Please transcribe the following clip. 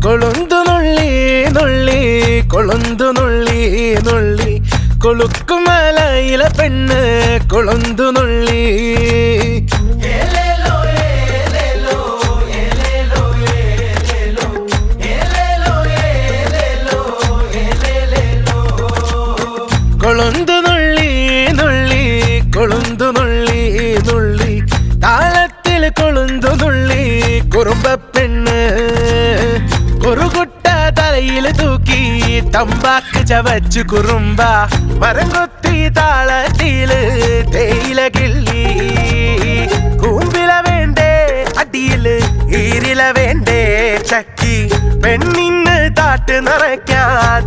കൊളുന്തു നുള്ളി നുള്ളി കൊളുന്തു നുള്ളി നുള്ളി കൊളുക്കുമലയിലെ പെണ്ണ് കൊളുന്തു നുള്ളി കൊളുന്തു നുള്ളി നുള്ളി കൊളുന്തു നുള്ളി നുള്ളി താളത്തിൽ കൊളുന്തു നുള്ളി കുറുമ്പ പെണ്ണ് കുറുകുട്ട തലയിൽ തൂക്കി തമ്പാക്ക് ചവച്ചു കുറുമ്പ മരം കൊത്തി താളത്തില് തേയില കിള്ളി കൂമ്പില വേണ്ടേ അടിയില് ഈരില വേണ്ടേ ചക്കി പെണ്ണിന് താട്ട് നിറയ്ക്കാൻ